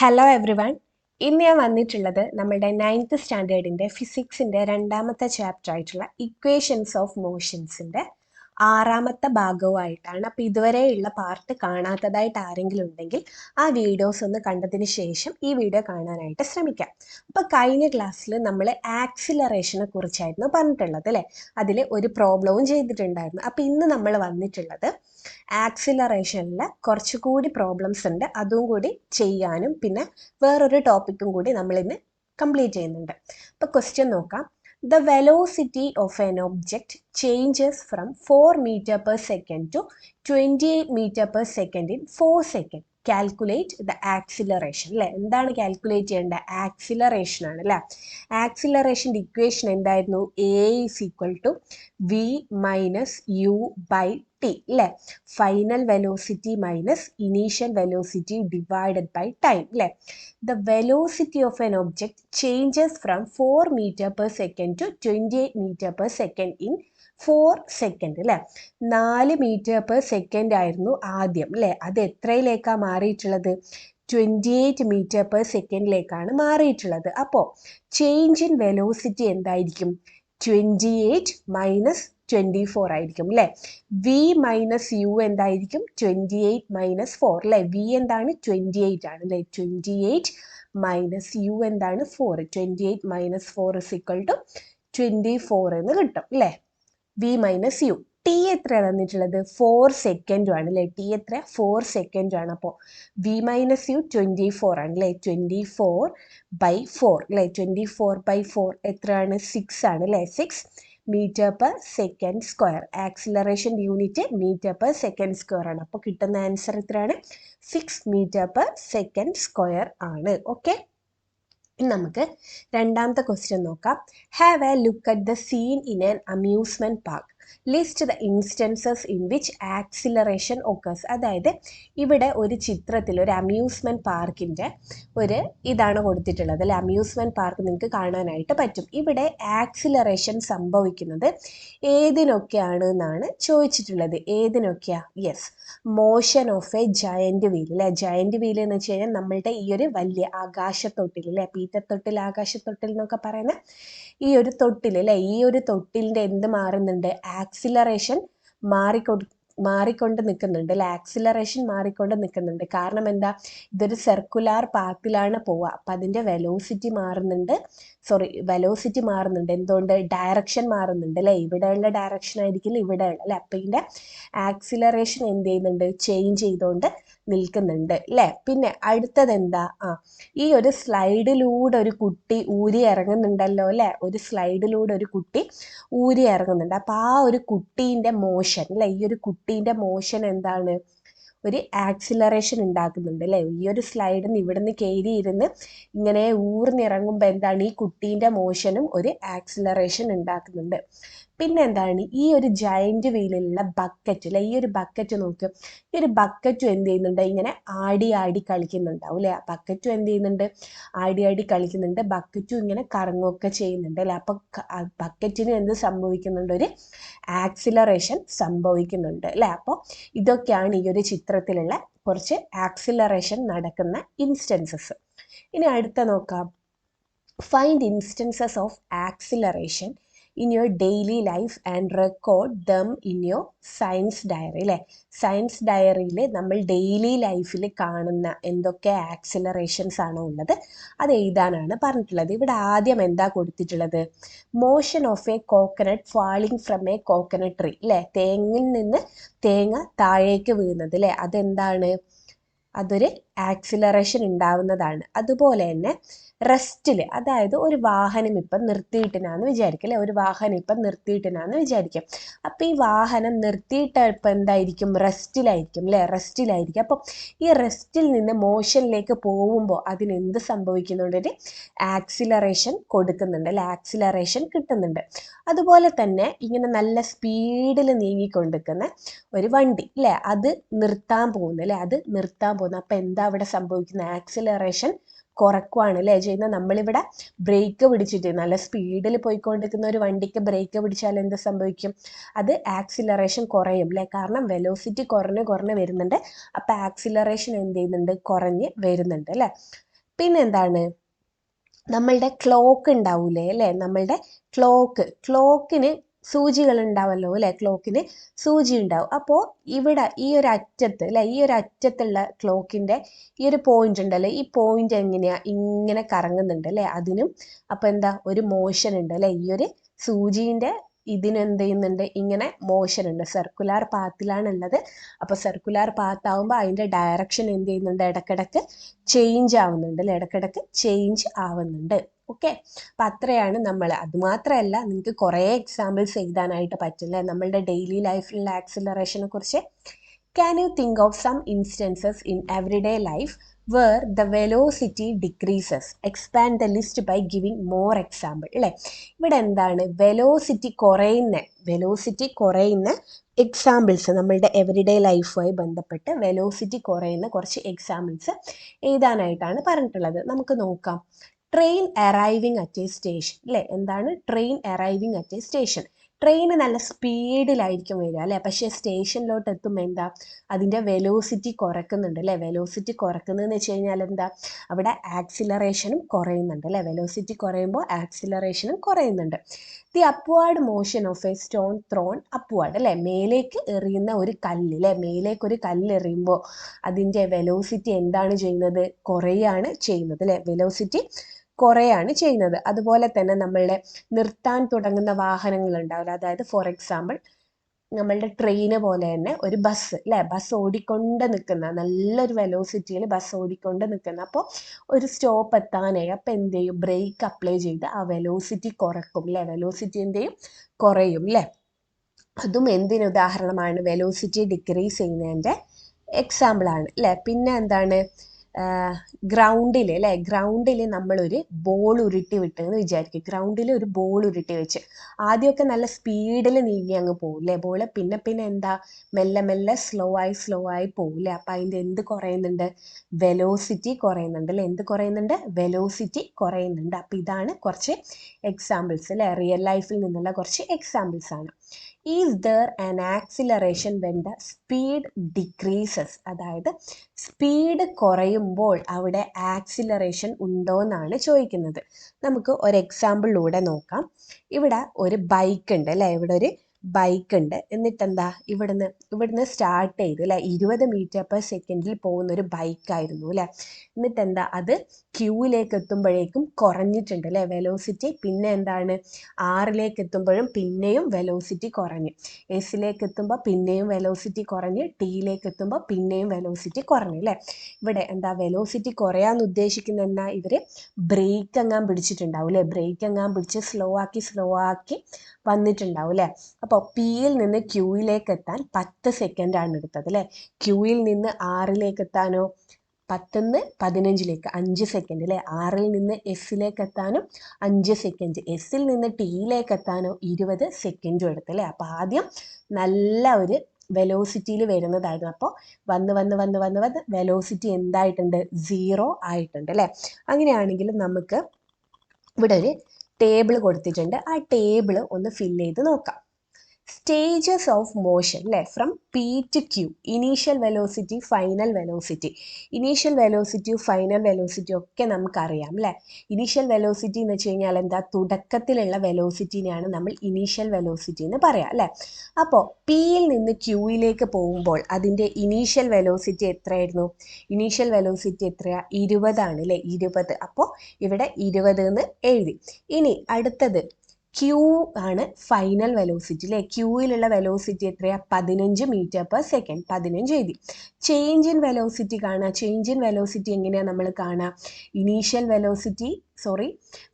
Hello every one. ഇന്ന് ഞാൻ വന്നിട്ടുള്ളത് നമ്മളുടെ 9th സ്റ്റാൻഡേർഡിൻ്റെ ഫിസിക്സിൻ്റെ രണ്ടാമത്തെ ചാപ്റ്റർ ആയിട്ടുള്ള ഇക്വേഷൻസ് ഓഫ് മോഷൻസിൻ്റെ ആറാമത്തെ ഭാഗവുമായിട്ടാണ്. അപ്പോൾ ഇതുവരെയുള്ള പാർട്ട് കാണാത്തതായിട്ട് ആരെങ്കിലും ഉണ്ടെങ്കിൽ ആ വീഡിയോസ് ഒന്ന് കണ്ടതിന് ശേഷം ഈ വീഡിയോ കാണാനായിട്ട് ശ്രമിക്കാം. അപ്പോൾ കഴിഞ്ഞ ക്ലാസ്സിൽ നമ്മൾ ആക്സിലറേഷനെ കുറിച്ചായിരുന്നു പറഞ്ഞിട്ടുള്ളത് അല്ലേ? അതിൽ ഒരു പ്രോബ്ലവും ചെയ്തിട്ടുണ്ടായിരുന്നു. അപ്പോൾ ഇന്ന് നമ്മൾ വന്നിട്ടുള്ളത് ആക്സിലറേഷനിൽ കുറച്ചുകൂടി പ്രോബ്ലംസ് ഉണ്ട്, അതും കൂടി ചെയ്യാനും പിന്നെ വേറൊരു ടോപ്പിക്കും കൂടി നമ്മളിന്ന് കംപ്ലീറ്റ് ചെയ്യുന്നുണ്ട്. അപ്പോൾ ക്വസ്റ്റ്യൻ നോക്കാം. The velocity of an object changes from 4 meter per second to 28 meter per second in 4 seconds. Calculate the acceleration അല്ലേ? എന്താണ് കാൽക്കുലേറ്റ് ചെയ്യേണ്ടത്? ആക്സിലറേഷൻ ആണ് അല്ലേ? ആക്സിലറേഷൻ്റെ ഇക്വേഷൻ എന്തായിരുന്നു? A is equal to v minus u by T അല്ലേ? Final velocity minus initial velocity divided by time അല്ലേ? The velocity of an object changes from 4 meter per second to 28 meter per second in 4 second അല്ലേ? 4 metre per second ആയിരുന്നു ആദ്യം അല്ലേ? അത് എത്രയിലേക്കാണ് മാറിയിട്ടുള്ളത്? 28 metre per സെക്കൻഡിലേക്കാണ് മാറിയിട്ടുള്ളത്. അപ്പോൾ change in velocity എന്തായിരിക്കും? 28 minus 24 ആയിരിക്കും അല്ലേ? വി മൈനസ് യു എന്തായിരിക്കും? 28 മൈനസ് 4 അല്ലേ? വി എന്താണ്? 28 ആണ് അല്ലേ? 28 മൈനസ് യു എന്താണ്? 4. 28 മൈനസ് 4 ഇസ് ഈക്വൽ ടു 24 എന്ന് കിട്ടും അല്ലേ? V minus U. ടി എത്ര തന്നിട്ടുള്ളത്? 4 സെക്കൻഡും ആണ് അല്ലേ? ടി എത്ര? 4 സെക്കൻഡും ആണ്. അപ്പോൾ വി മൈനസ് യു 24 ആണ് അല്ലേ? 24 ബൈ 4 അല്ലേ? 24 ബൈ 4 എത്രയാണ്? 6 ആണ് അല്ലേ? 6 metre per second square. Acceleration unit metre per second square ആണ്. അപ്പോൾ കിട്ടുന്ന ആൻസർ എത്രയാണ്? 6 മീറ്റർ പെർ സെക്കൻഡ് സ്ക്വയർ ആണ്. ഓക്കെ, നമുക്ക് രണ്ടാമത്തെ ക്വസ്റ്റ്യൻ നോക്കാം. Have a look at the scene in an amusement park. List the instances in which acceleration occurs. അതായത് ഇവിടെ ഒരു ചിത്രത്തിൽ ഒരു അമ്യൂസ്മെന്റ് പാർക്കിൻ്റെ ഒരു ഇതാണ് കൊടുത്തിട്ടുള്ളത് അല്ലെ? അമ്യൂസ്മെന്റ് പാർക്ക് നിങ്ങൾക്ക് കാണാനായിട്ട് പറ്റും. ഇവിടെ ആക്സിലറേഷൻ സംഭവിക്കുന്നത് ഏതിനൊക്കെയാണ് എന്നാണ് ചോദിച്ചിട്ടുള്ളത്. ഏതിനൊക്കെയാ? Yes, motion of a giant wheel അല്ലെ? ജയന്റ് വീൽ എന്ന് വെച്ച് കഴിഞ്ഞാൽ നമ്മളുടെ ഈ ഒരു വലിയ ആകാശത്തൊട്ടിൽ അല്ലെ? പീറ്റർ തൊട്ടിൽ, ആകാശത്തൊട്ടിൽ എന്നൊക്കെ പറയുന്ന ഈ ഒരു തൊട്ടിൽ അല്ലെ? ഈ ഒരു തൊട്ടിലിൻ്റെ എന്ത് മാറുന്നുണ്ട്? ആക്സിലറേഷൻ മാറിക്കൊണ്ട് നിൽക്കുന്നുണ്ട് അല്ലെ? ആക്സിലറേഷൻ മാറിക്കൊണ്ട് നിൽക്കുന്നുണ്ട്. കാരണം എന്താ? ഇതൊരു സർക്കുലാർ പാത്തിലാണ് പോവുക. അപ്പം അതിൻ്റെ വെലോസിറ്റി മാറുന്നുണ്ട്. എന്തുകൊണ്ട്? ഡയറക്ഷൻ മാറുന്നുണ്ട് അല്ലേ? ഇവിടെയുള്ള ഡയറക്ഷൻ ആയിരിക്കില്ല ഇവിടെയുള്ള അല്ലേ? അപ്പം ഇതിൻ്റെ ആക്സിലറേഷൻ എന്ത് ചെയ്യുന്നുണ്ട്? ചേഞ്ച് ചെയ്തുകൊണ്ട് നിൽക്കുന്നുണ്ട് അല്ലേ? പിന്നെ അടുത്തത് എന്താ? ഈ ഒരു സ്ലൈഡിലൂടെ ഒരു കുട്ടി ഊരി ഇറങ്ങുന്നുണ്ടല്ലോ അല്ലേ? ഒരു സ്ലൈഡിലൂടെ ഒരു കുട്ടി ഊരി ഇറങ്ങുന്നുണ്ട്. അപ്പോൾ ആ ഒരു കുട്ടീൻ്റെ മോഷൻ അല്ലേ? ഈ ഒരു കുട്ടീൻ്റെ മോഷൻ എന്താണ്? ഒരു ആക്സിലറേഷൻ ഉണ്ടാക്കുന്നുണ്ട് അല്ലേ? ഈ ഒരു സ്ലൈഡിൽ നിന്ന് ഇവിടുന്ന് കയറിയിരുന്ന് ഇങ്ങനെ ഊർന്നിറങ്ങുമ്പോൾ എന്താണ്? ഈ കുട്ടീൻ്റെ മോഷനും ഒരു ആക്സിലറേഷൻ ഉണ്ടാക്കുന്നുണ്ട്. പിന്നെ എന്താണ്? ഈ ഒരു ജയന്റ് വീലിലുള്ള ബക്കറ്റ് അല്ലെ? ഈ ഒരു ബക്കറ്റ് നോക്ക്. ഈ ഒരു ബക്കറ്റും എന്ത് ചെയ്യുന്നുണ്ട്? ഇങ്ങനെ ആടി ആടി കളിക്കുന്നുണ്ടാവും അല്ലേ? ബക്കറ്റും എന്ത് ചെയ്യുന്നുണ്ട്? ആടി ആടി കളിക്കുന്നുണ്ട്. ബക്കറ്റും ഇങ്ങനെ കറങ്ങുകയൊക്കെ ചെയ്യുന്നുണ്ട് അല്ലേ? അപ്പം ബക്കറ്റിന് എന്ത് സംഭവിക്കുന്നുണ്ട്? ഒരു ആക്സിലറേഷൻ സംഭവിക്കുന്നുണ്ട് അല്ലേ? അപ്പോൾ ഇതൊക്കെയാണ് ഈ ഒരു ചിത്രത്തിലുള്ള കുറച്ച് ആക്സിലറേഷൻ നടക്കുന്ന ഇൻസ്റ്റൻസസ്. ഇനി അടുത്ത നോക്കാം. Find instances of acceleration in your daily life and record them in your science diary അല്ലേ? സയൻസ് ഡയറിയിൽ നമ്മൾ ഡെയിലി ലൈഫിൽ കാണുന്ന എന്തൊക്കെ ആക്സിലറേഷൻസ് ആണോ ഉള്ളത് അത് എഴുതാനാണ് പറഞ്ഞിട്ടുള്ളത്. ഇവിടെ ആദ്യം എന്താ കൊടുത്തിട്ടുള്ളത്? Motion of A coconut falling from A coconut tree അല്ലേ? തേങ്ങിൽ നിന്ന് തേങ്ങ താഴേക്ക് വീഴുന്നത് അല്ലേ? അതെന്താണ്? അതൊരു ആക്സിലറേഷൻ ഉണ്ടാവുന്നതാണ്. അതുപോലെ തന്നെ റെസ്റ്റിൽ, അതായത് ഒരു വാഹനം ഇപ്പം നിർത്തിയിട്ടിനാന്ന് വിചാരിക്കും അല്ലേ? ഒരു വാഹനം ഇപ്പം നിർത്തിയിട്ടിനാന്ന് വിചാരിക്കും. അപ്പം ഈ വാഹനം നിർത്തിയിട്ട് ഇപ്പം എന്തായിരിക്കും? റെസ്റ്റിലായിരിക്കും അല്ലേ? റെസ്റ്റിലായിരിക്കും. അപ്പം ഈ റെസ്റ്റിൽ നിന്ന് മോഷനിലേക്ക് പോകുമ്പോൾ അതിനെന്ത് സംഭവിക്കുന്നുണ്ട്? ഒരു ആക്സിലറേഷൻ കൊടുക്കുന്നുണ്ട് അല്ലേ? ആക്സിലറേഷൻ കിട്ടുന്നുണ്ട്. അതുപോലെ തന്നെ ഇങ്ങനെ നല്ല സ്പീഡിൽ നീങ്ങിക്കൊണ്ടിരിക്കുന്ന ഒരു വണ്ടി അല്ലേ? അത് നിർത്താൻ പോകുന്നു അല്ലേ? അപ്പം എന്താ അവിടെ സംഭവിക്കുന്നത്? ആക്സിലറേഷൻ കുറക്കുവാണ് അല്ലേ ചെയ്യുന്നത്. നമ്മളിവിടെ ബ്രേക്ക് പിടിച്ചിട്ട് നല്ല സ്പീഡിൽ പോയിക്കൊണ്ടിരിക്കുന്ന ഒരു വണ്ടിക്ക് ബ്രേക്ക് പിടിച്ചാൽ എന്ത് സംഭവിക്കും? അത് ആക്സിലറേഷൻ കുറയും അല്ലേ, കാരണം വെലോസിറ്റി കുറഞ്ഞ് വരുന്നുണ്ട്. അപ്പം ആക്സിലറേഷൻ എന്ത് ചെയ്യുന്നുണ്ട്? കുറഞ്ഞ് വരുന്നുണ്ട് അല്ലേ. പിന്നെന്താണ്, നമ്മളുടെ ക്ലോക്ക് ഉണ്ടാവൂലേ അല്ലേ, നമ്മളുടെ ക്ലോക്കിന് സൂചികൾ ഉണ്ടാവല്ലോ അല്ലേ, ക്ലോക്കിന് സൂചി ഉണ്ടാവും. അപ്പോൾ ഇവിടെ ഈ ഒരു അറ്റത്ത് അല്ലേ, ഈ ഒരു അറ്റത്തുള്ള ക്ലോക്കിൻ്റെ ഈ ഒരു പോയിന്റ് ഉണ്ടല്ലേ, ഈ പോയിന്റ് എങ്ങനെയാ ഇങ്ങനെ കറങ്ങുന്നുണ്ട് അല്ലേ, അതിനും അപ്പോൾ എന്താ ഒരു മോഷൻ ഉണ്ട് അല്ലേ. ഈ ഒരു സൂചീൻ്റെ ഇതിനെന്ത് ചെയ്യുന്നുണ്ട്? ഇങ്ങനെ മോഷൻ ഉണ്ട്, സർക്കുലാർ പാത്തിലാണ് ഉള്ളത്. അപ്പോൾ സർക്കുലാർ പാത്ത് ആകുമ്പോൾ അതിൻ്റെ ഡയറക്ഷൻ എന്ത് ചെയ്യുന്നുണ്ട്? ഇടക്കിടക്ക് ചേഞ്ച് ആവുന്നുണ്ട് അല്ലേ, ഇടക്കിടക്ക് ചേഞ്ച് ആവുന്നുണ്ട്. ഓക്കെ, അപ്പം അത്രയാണ് നമ്മൾ. അതുമാത്രമല്ല, നിങ്ങൾക്ക് കുറേ എക്സാമ്പിൾസ് എഴുതാനായിട്ട് പറ്റില്ലേ നമ്മളുടെ ഡെയിലി ലൈഫിലുള്ള ആക്സിലറേഷനെ കുറിച്ച്. Can you think of some instances in everyday life where the velocity decreases? Expand the list by giving more example അല്ലേ. ഇവിടെ എന്താണ് വെലോസിറ്റി കുറയുന്ന എക്സാമ്പിൾസ്, നമ്മളുടെ എവറിഡേ ലൈഫുമായി ബന്ധപ്പെട്ട് വെലോസിറ്റി കുറയുന്ന കുറച്ച് എക്സാമ്പിൾസ് എഴുതാനായിട്ടാണ് പറഞ്ഞിട്ടുള്ളത്. നമുക്ക് നോക്കാം. Train arriving at A station അല്ലേ. എന്താണ് train arriving at A station? Train നല്ല സ്പീഡിലായിരിക്കും വരിക അല്ലേ, പക്ഷേ സ്റ്റേഷനിലോട്ട് എത്തുമ്പോൾ എന്താ, അതിൻ്റെ വെലോസിറ്റി കുറക്കുന്നുണ്ട് അല്ലേ. വെലോസിറ്റി കുറക്കുന്നതെന്ന് വെച്ച് കഴിഞ്ഞാൽ എന്താ, അവിടെ ആക്സിലറേഷനും കുറയുന്നുണ്ട് അല്ലേ. വെലോസിറ്റി കുറയുമ്പോൾ ആക്സിലറേഷനും കുറയുന്നുണ്ട്. The upward motion of a stone thrown upward അല്ലേ, മേലേക്ക് എറിയുന്ന ഒരു കല്ല് അല്ലേ, മേലേക്ക് ഒരു കല്ല് എറിയുമ്പോൾ അതിൻ്റെ വെലോസിറ്റി എന്താണ് ചെയ്യുന്നത്? കുറയാണ് ചെയ്യുന്നത് അല്ലേ, വെലോസിറ്റി കുറയാണ് ചെയ്യുന്നത്. അതുപോലെ തന്നെ നമ്മളുടെ നിർത്താൻ തുടങ്ങുന്ന വാഹനങ്ങൾ ഉണ്ടാവില്ല, അതായത് ഫോർ എക്സാമ്പിൾ നമ്മളുടെ ട്രെയിന് പോലെ തന്നെ ഒരു ബസ് അല്ലേ, ബസ് ഓടിക്കൊണ്ട് നിൽക്കുന്ന നല്ലൊരു വെലോസിറ്റിയിൽ ബസ് ഓടിക്കൊണ്ട് നിൽക്കുന്ന, അപ്പോൾ ഒരു സ്റ്റോപ്പ് എത്താനായി, അപ്പോൾ എന്ത് ചെയ്യും? ബ്രേക്ക് അപ്ലൈ ചെയ്ത് ആ വെലോസിറ്റി കുറക്കും അല്ലേ, വെലോസിറ്റി എന്ത് ചെയ്യും? കുറയും അല്ലേ. അതും എന്തിന് ഉദാഹരണമാണ്? വെലോസിറ്റി ഡിക്രീസ് ചെയ്യുന്നതിൻ്റെ എക്സാമ്പിളാണ് അല്ലേ. പിന്നെ എന്താണ്, ഗ്രൗണ്ടിൽ അല്ലേ, ഗ്രൗണ്ടിൽ നമ്മളൊരു ബോൾ ഉരുട്ടി വിട്ടെന്ന് വിചാരിക്കും. ഗ്രൗണ്ടിൽ ഒരു ബോൾ ഉരുട്ടി വെച്ച് ആദ്യമൊക്കെ നല്ല സ്പീഡിൽ നീങ്ങി അങ്ങ് പോകില്ലേ ബോള്, പിന്നെ എന്താ, മെല്ലെ സ്ലോ ആയി പോകില്ലേ. അപ്പം അതിൻ്റെ എന്ത് കുറയുന്നുണ്ട്? വെലോസിറ്റി കുറയുന്നുണ്ട് അല്ലേ. എന്ത് കുറയുന്നുണ്ട്? വെലോസിറ്റി കുറയുന്നുണ്ട്. അപ്പം ഇതാണ് കുറച്ച് എക്സാമ്പിൾസ് അല്ലേ, റിയൽ ലൈഫിൽ നിന്നുള്ള കുറച്ച് എക്സാമ്പിൾസ് ആണ്. Is there an acceleration when the speed decreases? അതായത് സ്പീഡ് കുറയുമ്പോൾ അവിടെ ആക്സിലറേഷൻ ഉണ്ടോ എന്നാണ് ചോദിക്കുന്നത്. നമുക്ക് ഒരു എക്സാമ്പിളിലൂടെ നോക്കാം. ഇവിടെ ഒരു ബൈക്ക് ഉണ്ട് അല്ലേ, ഇവിടെ ഒരു ബൈക്ക് ഉണ്ട്. എന്നിട്ടെന്താ, ഇവിടുന്ന് സ്റ്റാർട്ട് ചെയ്തു അല്ലേ, 20 മീറ്റർ/സെക്കൻഡിൽ പോകുന്ന ഒരു ബൈക്കായിരുന്നു അല്ലേ. എന്നിട്ടെന്താ, അത് ക്യൂവിലേക്ക് എത്തുമ്പോഴേക്കും കുറഞ്ഞിട്ടുണ്ട് അല്ലേ വെലോസിറ്റി. പിന്നെ എന്താണ്, 6ലേക്ക് എത്തുമ്പോഴും പിന്നെയും വെലോസിറ്റി കുറഞ്ഞു, എസിലേക്ക് എത്തുമ്പോൾ പിന്നെയും വെലോസിറ്റി കുറഞ്ഞ്, ടിയിലേക്ക് എത്തുമ്പോൾ പിന്നെയും വെലോസിറ്റി കുറഞ്ഞു അല്ലേ. ഇവിടെ എന്താ വെലോസിറ്റി കുറയാന്ന് ഉദ്ദേശിക്കുന്ന എന്നാ, ഇവർ ബ്രേക്ക് എങ്ങാൻ പിടിച്ചിട്ടുണ്ടാവും അല്ലേ, ബ്രേക്ക് എങ്ങാൻ പിടിച്ച് സ്ലോ ആക്കി വന്നിട്ടുണ്ടാവും അല്ലേ. അപ്പോൾ പിയിൽ നിന്ന് ക്യൂയിലേക്ക് എത്താൻ 10 സെക്കൻഡാണ് എടുത്തത് അല്ലേ. ക്യൂയിൽ നിന്ന് 6ലേക്ക് എത്താനോ 10ന്ന് 15ലേക്ക് 5 സെക്കൻഡ് അല്ലേ. 6ൽ നിന്ന് എസിലേക്ക് എത്താനും 5 സെക്കൻഡ്, എസിൽ നിന്ന് ടിയിലേക്ക് എത്താനോ 20 സെക്കൻഡും എടുത്തല്ലേ. അപ്പോൾ ആദ്യം നല്ല ഒരു വെലോസിറ്റിയിൽ വരുന്നതായിരുന്നു, അപ്പോൾ വന്ന് വെലോസിറ്റി എന്തായിട്ടുണ്ട്? 0 ആയിട്ടുണ്ട് അല്ലേ. അങ്ങനെയാണെങ്കിൽ നമുക്ക് ഇവിടെ ഒരു ടേബിൾ കൊടുത്തിട്ടുണ്ട്, ആ ടേബിൾ ഒന്ന് ഫില്ല് ചെയ്ത് നോക്കാം. സ്റ്റേജസ് ഓഫ് മോഷൻ അല്ലേ, from P to Q, initial velocity, final velocity. Initial വെലോസിറ്റിയും ഫൈനൽ വെലോസിറ്റിയും ഒക്കെ നമുക്കറിയാം അല്ലേ. ഇനീഷ്യൽ വെലോസിറ്റി എന്ന് വെച്ച് കഴിഞ്ഞാൽ എന്താ, തുടക്കത്തിലുള്ള വെലോസിറ്റിനെയാണ് നമ്മൾ ഇനീഷ്യൽ വെലോസിറ്റി എന്ന് പറയാം അല്ലേ. അപ്പോൾ പിയിൽ നിന്ന് ക്യൂയിലേക്ക് പോകുമ്പോൾ അതിൻ്റെ ഇനീഷ്യൽ വെലോസിറ്റി എത്രയായിരുന്നു? ഇനീഷ്യൽ വെലോസിറ്റി എത്രയാ? 20 അല്ലേ, 20. അപ്പോൾ ഇവിടെ 20 എന്ന് എഴുതി. ഇനി അടുത്തത് ക്യൂ ആണ് ഫൈനൽ വെലോസിറ്റി അല്ലേ. ക്യൂയിലുള്ള വെലോസിറ്റി എത്രയാ? 15 മീറ്റർ/സെക്കൻഡ്, 15 എഴുതി. ചേഞ്ച് ഇൻ വെലോസിറ്റി കാണുക. ചേഞ്ച് ഇൻ വെലോസിറ്റി എങ്ങനെയാണ് നമ്മൾ കാണുക?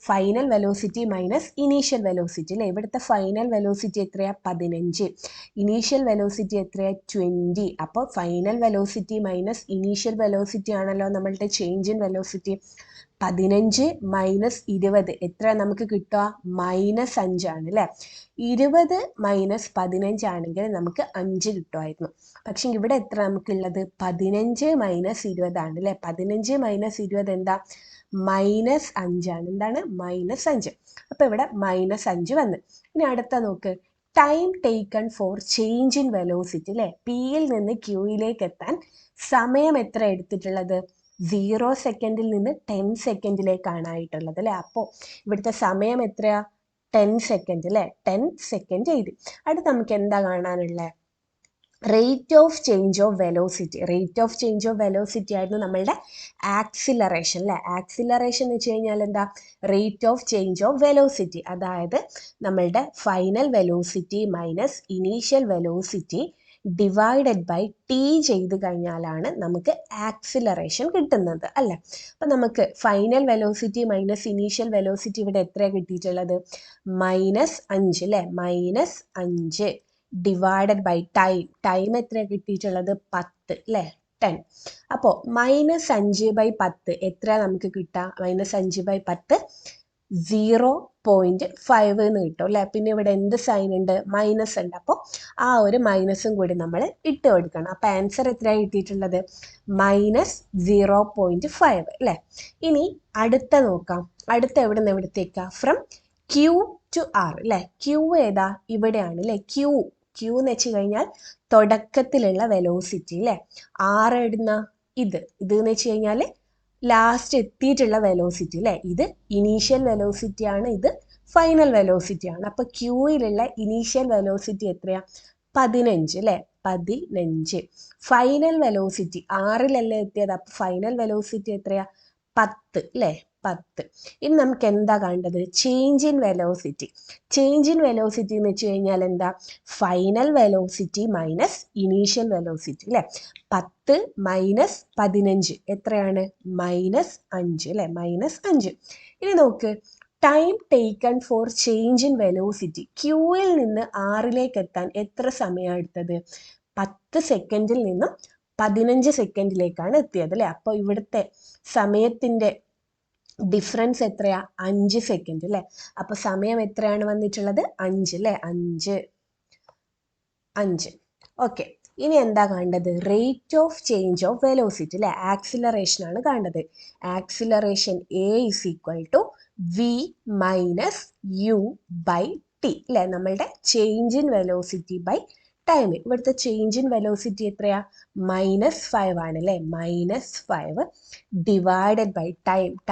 Final velocity minus initial velocity അല്ലേ. ഇവിടുത്തെ ഫൈനൽ വെലോസിറ്റി എത്രയാ? 15. ഇനീഷ്യൽ വെലോസിറ്റി എത്രയാ? 20. അപ്പോൾ final velocity minus initial velocity ആണല്ലോ നമ്മളുടെ ചേഞ്ച് ഇൻ വെലോസിറ്റി. 15 മൈനസ് 20 എത്ര നമുക്ക് കിട്ടുക? -5 ആണ് അല്ലേ. 20 മൈനസ് 15 ആണെങ്കിൽ നമുക്ക് 5 കിട്ടുമായിരുന്നു. പക്ഷെ ഇവിടെ എത്ര നമുക്കുള്ളത് 15 മൈനസ് 20 ആണ് അല്ലേ. 15 മൈനസ് 20 എന്താ, -5 എന്താണ്, -5. അപ്പൊ ഇവിടെ -5 വന്ന്. ഇനി അടുത്ത നോക്ക്, time taken for change in velocity അല്ലേ. പിയിൽ നിന്ന് ക്യൂയിലേക്ക് എത്താൻ സമയം എത്ര എടുത്തിട്ടുള്ളത്, 0 സെക്കൻഡിൽ നിന്ന് 10 സെക്കൻഡിലേക്കാണ് ആയിട്ടുള്ളത് അല്ലേ. അപ്പോൾ ഇവിടുത്തെ സമയം എത്രയാ, 10 സെക്കൻഡ് അല്ലേ. 10 സെക്കൻഡ് എഴുതി. അടുത്ത് നമുക്ക് എന്താ കാണാനുള്ളത്, rate of change of velocity. Rate of change of velocity ആയിരുന്നു നമ്മളുടെ ആക്സിലറേഷൻ അല്ലേ. ആക്സിലറേഷൻ എന്ന് വെച്ച് കഴിഞ്ഞാൽ എന്താ, rate of change of velocity. അതായത് നമ്മളുടെ final velocity minus initial velocity divided by T ചെയ്ത് കഴിഞ്ഞാലാണ് നമുക്ക് ആക്സിലറേഷൻ കിട്ടുന്നത് അല്ലേ. അപ്പം നമുക്ക് final velocity minus initial velocity ഇവിടെ എത്രയാണ് കിട്ടിയിട്ടുള്ളത്, -5 അല്ലേ. -5 ഡിവൈഡഡ് ബൈ ടൈം എത്ര കിട്ടിയിട്ടുള്ളത്, 10 അല്ലേ, 10. അപ്പോൾ -5/10 എത്ര നമുക്ക് കിട്ടുക, -5/10 0.5 എന്ന് കിട്ടും അല്ലേ. പിന്നെ ഇവിടെ എന്ത് സൈൻ ഉണ്ട്, മൈനസ് ഉണ്ട്. അപ്പോൾ ആ ഒരു മൈനസും കൂടി നമ്മൾ ഇട്ട് കൊടുക്കണം. അപ്പോൾ ആൻസർ എത്രയാണ് കിട്ടിയിട്ടുള്ളത്, -0.5 അല്ലേ. ഇനി അടുത്ത നോക്കാം. അടുത്ത എവിടെ നിന്ന് എവിടത്തേക്കാ, ഫ്രം Q to R അല്ലേ. Q ഏതാ, ഇവിടെയാണ് അല്ലേ. Q എന്ന് വെച്ച് കഴിഞ്ഞാൽ തുടക്കത്തിലുള്ള വെലോസിറ്റി അല്ലേ. R എവിടുന്ന, ഇത് എന്ന് വെച്ച് കഴിഞ്ഞാൽ ലാസ്റ്റ് എത്തിയിട്ടുള്ള വെലോസിറ്റി അല്ലേ. ഇത് ഇനീഷ്യൽ വെലോസിറ്റി ആണ്, ഇത് ഫൈനൽ വെലോസിറ്റി ആണ്. അപ്പൊ ക്യൂയിലുള്ള ഇനീഷ്യൽ വെലോസിറ്റി എത്രയാ, 15 അല്ലേ, 15. ഫൈനൽ വെലോസിറ്റി ആറിലല്ലേ എത്തിയത്, അപ്പൊ ഫൈനൽ വെലോസിറ്റി എത്രയാ, 10 അല്ലേ, 10. ഇനി നമുക്ക് എന്താ കണ്ടത്, change in velocity. Change in velocity എന്ന് വെച്ച് കഴിഞ്ഞാൽ എന്താ, final velocity minus initial velocity അല്ലേ. 10 മൈനസ് 15 എത്രയാണ്, -5 അല്ലേ, -5. ഇനി നോക്ക്, time taken for change in velocity. ക്യൂയിൽ നിന്ന് ആറിലേക്ക് എത്താൻ എത്ര സമയമാണ് എടുത്തത്, 10 സെക്കൻഡിൽ നിന്നും 15 സെക്കൻഡിലേക്കാണ് എത്തിയത് അല്ലേ. അപ്പോൾ ഇവിടുത്തെ സമയത്തിൻ്റെ ഡിഫറൻസ് എത്രയാ, 5 സെക്കൻഡ് അല്ലേ. അപ്പൊ സമയം എത്രയാണ് വന്നിട്ടുള്ളത്, 5 അല്ലേ, 5. ഓക്കെ. ഇനി എന്താ കണ്ടത്, rate of change of velocity അല്ലേ. ആക്സിലറേഷൻ ആണ് കണ്ടത്. ആക്സിലറേഷൻ A = V - U/T അല്ലേ. നമ്മളുടെ change in velocity by time. ഇവിടുത്തെ ചേഞ്ച് ഇൻ വെലോസിറ്റി എത്രയാ, -5 ആണ് അല്ലേ. -5 ഡിവൈഡഡ് ബൈ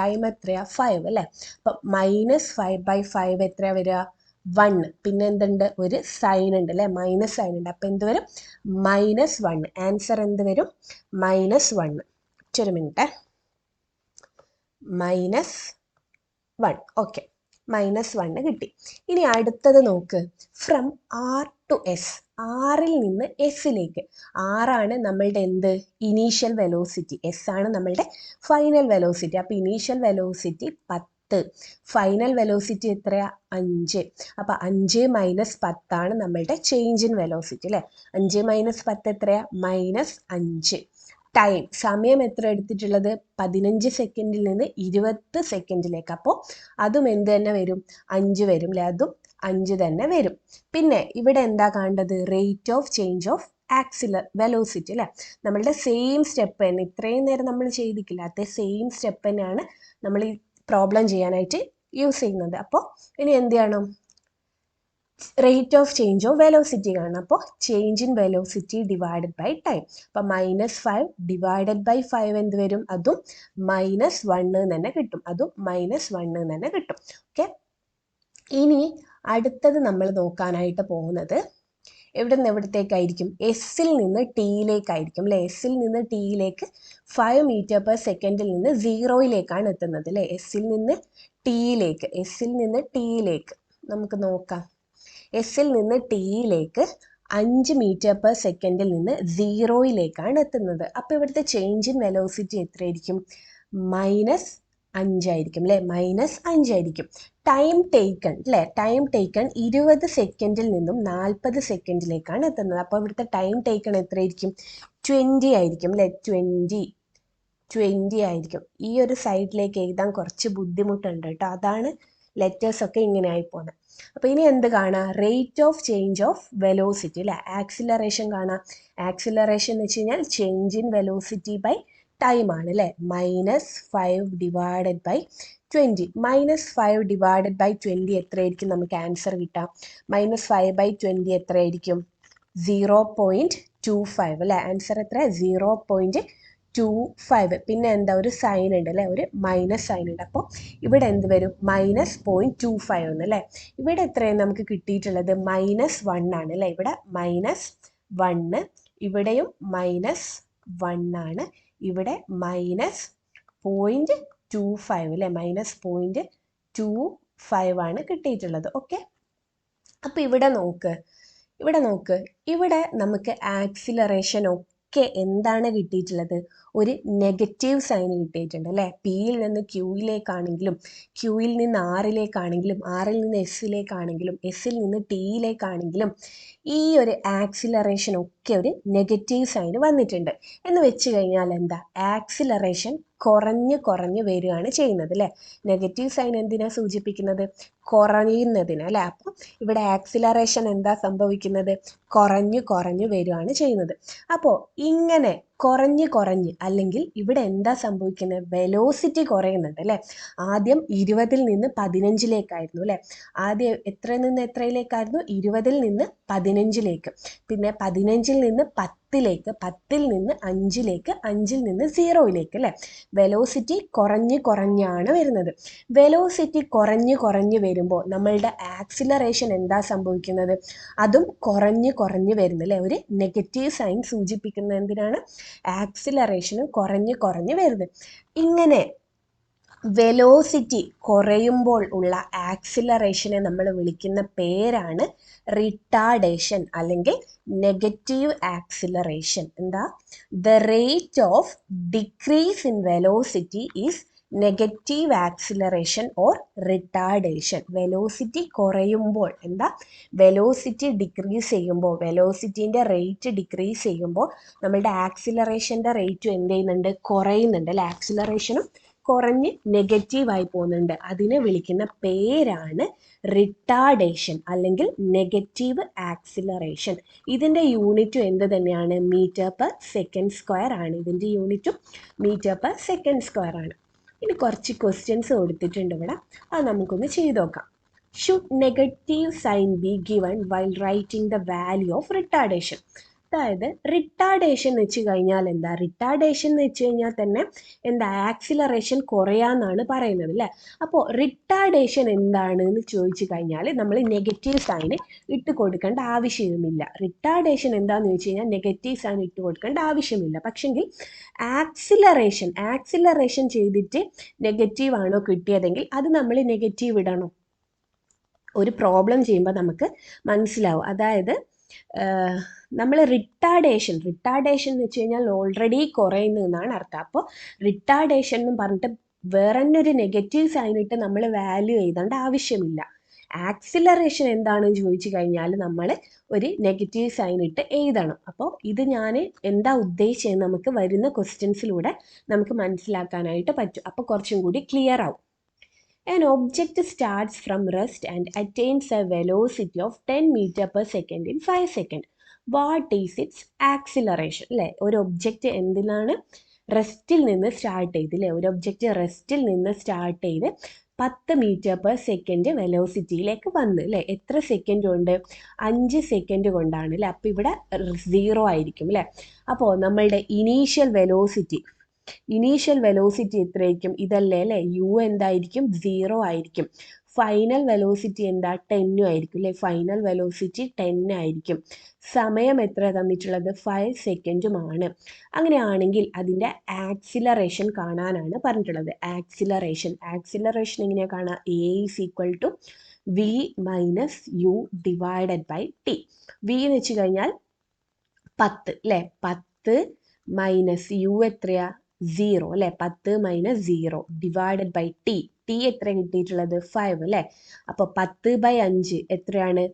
ടൈം എത്രയാ, 5 അല്ലേ. അപ്പം -5/5 എത്രയാ വരിക, 1. പിന്നെ എന്തുണ്ട്, ഒരു സൈൻ ഉണ്ട് അല്ലേ, മൈനസ് സൈൻ ഉണ്ട്. അപ്പം എന്ത് വരും, -1. ആൻസർ എന്ത് വരും, -1. ഒരു മിനിറ്റ്, -1. ഓക്കെ, -1 കിട്ടി. ഇനി അടുത്തത് നോക്ക്, ഫ്രം R to S. ആറിൽ നിന്ന് എസിലേക്ക്. ആറാണ് നമ്മളുടെ എന്ത്, ഇനീഷ്യൽ വെലോസിറ്റി. എസ് ആണ് നമ്മളുടെ ഫൈനൽ വെലോസിറ്റി. അപ്പോൾ ഇനീഷ്യൽ വെലോസിറ്റി 10, ഫൈനൽ വെലോസിറ്റി എത്രയാ, 5. അപ്പോൾ 5 - 10 ആണ് നമ്മളുടെ ചേഞ്ച് ഇൻ വെലോസിറ്റി അല്ലേ. 5 - 10 എത്രയാ, -5. ടൈം സമയം എത്ര എടുത്തിട്ടുള്ളത്, 15 സെക്കൻഡിൽ നിന്ന് 20 സെക്കൻഡിലേക്ക്. അപ്പോൾ അതും എന്ത് തന്നെ വരും, 5 വരും അല്ലേ. അതും 5 തന്നെ വരും. പിന്നെ ഇവിടെ എന്താ കാണേണ്ടത്, rate of change of velocity അല്ലേ. നമ്മളുടെ സെയിം സ്റ്റെപ്പ് തന്നെ, ഇത്രയും നേരം നമ്മൾ ചെയ്തിട്ടില്ല, അതേ സെയിം സ്റ്റെപ്പ് തന്നെയാണ് നമ്മൾ ഈ പ്രോബ്ലം ചെയ്യാനായിട്ട് യൂസ് ചെയ്യുന്നത്. അപ്പോൾ ഇനി എന്ത് ചെയ്യണം, rate of change of velocity കാണണം. അപ്പോൾ change in velocity divided by time. അപ്പം -5 ഡിവൈഡഡ് ബൈ 5 എന്ത് വരും, അതും -1 തന്നെ കിട്ടും. അതും -1 തന്നെ കിട്ടും. ഓക്കെ. ഇനി അടുത്തത് നമ്മൾ നോക്കാനായിട്ട് പോകുന്നത് എവിടെ നിന്ന് എവിടത്തേക്കായിരിക്കും, എസിൽ നിന്ന് ടിയിലേക്കായിരിക്കും അല്ലേ. എസിൽ നിന്ന് ടിയിലേക്ക് 5 മീറ്റർ/സെക്കൻഡിൽ നിന്ന് 0യിലേക്കാണ് എത്തുന്നത് അല്ലേ. എസിൽ നിന്ന് ടിയിലേക്ക് നമുക്ക് നോക്കാം. എസിൽ നിന്ന് ടിയിലേക്ക് 5 മീറ്റർ/സെക്കൻഡിൽ നിന്ന് 0യിലേക്കാണ് എത്തുന്നത്. അപ്പോൾ ഇവിടുത്തെ ചേഞ്ച് ഇൻ വെലോസിറ്റി എത്രയായിരിക്കും, -5 ആയിരിക്കും അല്ലേ. -5 ആയിരിക്കും. ടൈം ടേക്കൺ അല്ലേ, ടൈം ടേക്കൺ 20 സെക്കൻഡിൽ നിന്നും 40 സെക്കൻഡിലേക്കാണ് എത്തുന്നത്. അപ്പോൾ ഇവിടുത്തെ ടൈം ടേക്കൺ എത്രയായിരിക്കും, 20 ആയിരിക്കും അല്ലേ. 20 ആയിരിക്കും. ഈ ഒരു സൈഡിലേക്ക് എഴുതാൻ കുറച്ച് ബുദ്ധിമുട്ടുണ്ട് കേട്ടോ. അതാണ് ലെറ്റേഴ്സ് ഒക്കെ ഇങ്ങനെ ആയി പോകുന്നത്. അപ്പോൾ ഇനി എന്ത് കാണാം? Rate of change of velocity അല്ലേ, ആക്സിലറേഷൻ കാണാം. ആക്സിലറേഷൻ എന്ന് വെച്ച് കഴിഞ്ഞാൽ change in velocity by time ആണ് അല്ലേ. -5 ഡിവൈഡഡ് ബൈ 20. -5 ഡിവൈഡഡ് ബൈ 20 എത്രയായിരിക്കും നമുക്ക് ആൻസർ കിട്ടാം? -5/20 എത്രയായിരിക്കും? 0.25 അല്ലേ. ആൻസർ എത്ര? 0.25. പിന്നെ എന്താ, ഒരു സൈൻ ഉണ്ട് അല്ലേ, ഒരു മൈനസ് സൈൻ ഉണ്ട്. അപ്പോൾ ഇവിടെ എന്ത് വരും? -0.25 എന്ന് അല്ലേ. ഇവിടെ എത്രയാണ് നമുക്ക് കിട്ടിയിട്ടുള്ളത്? -1 ആണ് അല്ലേ. ഇവിടെ -1, ഇവിടെയും -1 ആണ്, ഇവിടെ -0.25 അല്ലേ, -0.25 ആണ് കിട്ടിയിട്ടുള്ളത്. ഓക്കെ, അപ്പോൾ ഇവിടെ നോക്ക്, ഇവിടെ നമുക്ക് ആക്സിലറേഷൻ ഒക്കെ എന്താണ് കിട്ടിയിട്ടുള്ളത്? ഒരു നെഗറ്റീവ് സൈൻ കിട്ടിയിട്ടുണ്ട് അല്ലേ. പിയിൽ നിന്ന് ക്യൂയിലേക്കാണെങ്കിലും ക്യൂയിൽ നിന്ന് ആറിലേക്കാണെങ്കിലും ആറിൽ നിന്ന് എസ്സിലേക്കാണെങ്കിലും എസ്സിൽ നിന്ന് ടിയിലേക്കാണെങ്കിലും ഈ ഒരു ആക്സിലറേഷൻ ഒക്കെ ഒരു നെഗറ്റീവ് സൈൻ വന്നിട്ടുണ്ട് എന്ന് വെച്ച് കഴിഞ്ഞാൽ എന്താ, ആക്സിലറേഷൻ കുറഞ്ഞ് വരികയാണ് ചെയ്യുന്നത് അല്ലേ. നെഗറ്റീവ് സൈൻ എന്തിനാ സൂചിപ്പിക്കുന്നത്? കുറയുന്നതിന് അല്ലേ. അപ്പം ഇവിടെ ആക്സിലറേഷൻ എന്താ സംഭവിക്കുന്നത്? കുറഞ്ഞ് വരികയാണ് ചെയ്യുന്നത്. അപ്പോൾ ഇങ്ങനെ കുറഞ്ഞ് അല്ലെങ്കിൽ ഇവിടെ എന്താ സംഭവിക്കുന്നത്? വെലോസിറ്റി കുറയുന്നുണ്ട് അല്ലേ. ആദ്യം 20-ൽ നിന്ന് 15-ലേക്കായിരുന്നു അല്ലേ. ആദ്യം എത്രയിൽ നിന്ന് എത്രയിലേക്കായിരുന്നു? 20-ൽ നിന്ന് 15-ലേക്ക്, പിന്നെ 15-ൽ നിന്ന് 10-ലേക്ക്, 10-ൽ നിന്ന് 5-ലേക്ക്, 5-ൽ നിന്ന് 0-ലേക്ക് അല്ലേ. വെലോസിറ്റി കുറഞ്ഞാണ് വരുന്നത്. വെലോസിറ്റി കുറഞ്ഞ് വരുമ്പോൾ നമ്മളുടെ ആക്സിലറേഷൻ എന്താ സംഭവിക്കുന്നത്? അതും കുറഞ്ഞ് വരുന്നു അല്ലേ. ഒരു നെഗറ്റീവ് സൈൻ സൂചിപ്പിക്കുന്ന എന്തിനാണ്? ആക്സിലറേഷനും കുറഞ്ഞ് വരുന്നത്. ഇങ്ങനെ വെലോസിറ്റി കുറയുമ്പോൾ ഉള്ള ആക്സിലറേഷനെ നമ്മൾ വിളിക്കുന്ന പേരാണ് റിട്ടാർഡേഷൻ അല്ലെങ്കിൽ നെഗറ്റീവ് ആക്സിലറേഷൻ. എന്താ? The rate of decrease in velocity is negative acceleration or retardation. Velocity കുറയുമ്പോൾ എന്താ, വെലോസിറ്റി ഡിക്രീസ് ചെയ്യുമ്പോൾ, വെലോസിറ്റീൻ്റെ റേറ്റ് ഡിക്രീസ് ചെയ്യുമ്പോൾ നമ്മളുടെ ആക്സിലറേഷൻ്റെ റേറ്റും എന്ത് ചെയ്യുന്നുണ്ട്? കുറയുന്നുണ്ട് അല്ലേ. ആക്സിലറേഷനും കുറഞ്ഞ് നെഗറ്റീവായി പോകുന്നുണ്ട്. അതിനെ വിളിക്കുന്ന പേരാണ് റിട്ടാർഡേഷൻ അല്ലെങ്കിൽ നെഗറ്റീവ് ആക്സിലറേഷൻ. ഇതിൻ്റെ യൂണിറ്റും എന്ത് തന്നെയാണ്? m/s² ആണ്. ഇതിൻ്റെ യൂണിറ്റും m/s² ആണ്. ഇനി കുറച്ച് ക്വസ്റ്റ്യൻസ് കൊടുത്തിട്ടുണ്ട് ഇവിടെ, അത് നമുക്കൊന്ന് ചെയ്ത് നോക്കാം. Should negative sign be given while writing the value of retardation? അതായത് റിട്ടാർഡേഷൻ എന്ന് വെച്ച് കഴിഞ്ഞാൽ എന്താ? റിട്ടാർഡേഷൻ എന്ന് വെച്ച് കഴിഞ്ഞാൽ തന്നെ എന്താ, ആക്സിലറേഷൻ കുറയാന്നാണ് പറയുന്നത് അല്ലേ. അപ്പോൾ റിട്ടാർഡേഷൻ എന്താണ് എന്ന് ചോദിച്ചു കഴിഞ്ഞാൽ നമ്മൾ നെഗറ്റീവ് സൈൻ ഇട്ട് കൊടുക്കേണ്ട ആവശ്യവുമില്ല. റിട്ടാർഡേഷൻ എന്താണെന്ന് ചോദിച്ചു കഴിഞ്ഞാൽ നെഗറ്റീവ് സൈൻ ഇട്ട് കൊടുക്കേണ്ട ആവശ്യമില്ല. പക്ഷെങ്കിൽ ആക്സിലറേഷൻ ചെയ്തിട്ട് നെഗറ്റീവ് ആണോ കിട്ടിയതെങ്കിൽ അത് നമ്മൾ നെഗറ്റീവ് ഇടണം. ഒരു പ്രോബ്ലം ചെയ്യുമ്പോൾ നമുക്ക് മനസ്സിലാവും. അതായത് നമ്മൾ റിട്ടാർഡേഷൻ എന്ന് വെച്ച് കഴിഞ്ഞാൽ ഓൾറെഡി കുറയുന്നു എന്നാണ് അർത്ഥം. അപ്പോൾ റിട്ടാർഡേഷൻ എന്ന് പറഞ്ഞിട്ട് വേറെ തന്നെ ഒരു നെഗറ്റീവ് സൈനിട്ട് നമ്മൾ വാല്യൂ എഴുതേണ്ട ആവശ്യമില്ല. ആക്സിലറേഷൻ എന്താണെന്ന് ചോദിച്ചു കഴിഞ്ഞാൽ നമ്മൾ ഒരു നെഗറ്റീവ് സൈനിട്ട് എഴുതണം. അപ്പോൾ ഇത് ഞാൻ എന്താ ഉദ്ദേശിച്ചത് നമുക്ക് വരുന്ന ക്വസ്റ്റ്യൻസിലൂടെ നമുക്ക് മനസ്സിലാക്കാനായിട്ട് പറ്റും. അപ്പോൾ കുറച്ചും കൂടി ക്ലിയർ ആവും. An object starts from rest and attains a velocity of 10 m/s in 5 seconds. What is its acceleration? അല്ലേ, ഒരു ഒബ്ജക്റ്റ് എന്തിനാണ്? റെസ്റ്റിൽ നിന്ന് സ്റ്റാർട്ട് ചെയ്ത് അല്ലേ. ഒരു ഒബ്ജക്റ്റ് റെസ്റ്റിൽ നിന്ന് സ്റ്റാർട്ട് ചെയ്ത് 10 m/s വെലോസിറ്റിയിലേക്ക് വന്ന് അല്ലേ. എത്ര സെക്കൻഡ് കൊണ്ട്? 5 സെക്കൻഡ് കൊണ്ടാണ് അല്ലേ. അപ്പോൾ ഇവിടെ 0 ആയിരിക്കും അല്ലേ. അപ്പോൾ നമ്മളുടെ ഇനീഷ്യൽ വെലോസിറ്റി എത്രയായിരിക്കും? ഇതല്ലേ അല്ലേ. യു എന്തായിരിക്കും? 0 ആയിരിക്കും. ഫൈനൽ വെലോസിറ്റി എന്താ? 10 ആയിരിക്കും അല്ലേ. ഫൈനൽ വെലോസിറ്റി 10 ആയിരിക്കും. സമയം എത്ര തന്നിട്ടുള്ളത്? 5 സെക്കൻഡുമാണ്. അങ്ങനെയാണെങ്കിൽ അതിൻ്റെ ആക്സിലറേഷൻ കാണാനാണ് പറഞ്ഞിട്ടുള്ളത്. ആക്സിലറേഷൻ എങ്ങനെയാണ് കാണുക? A = V - U / T. V എന്ന് വെച്ച് കഴിഞ്ഞാൽ 10 അല്ലേ. 10 - U എത്രയാ? 0 അല്ലേ. 10 - 0 / T. ടി എത്ര കിട്ടിയിട്ടുള്ളത് 5 അല്ലേ. അപ്പോൾ 10/5 എത്രയാണ്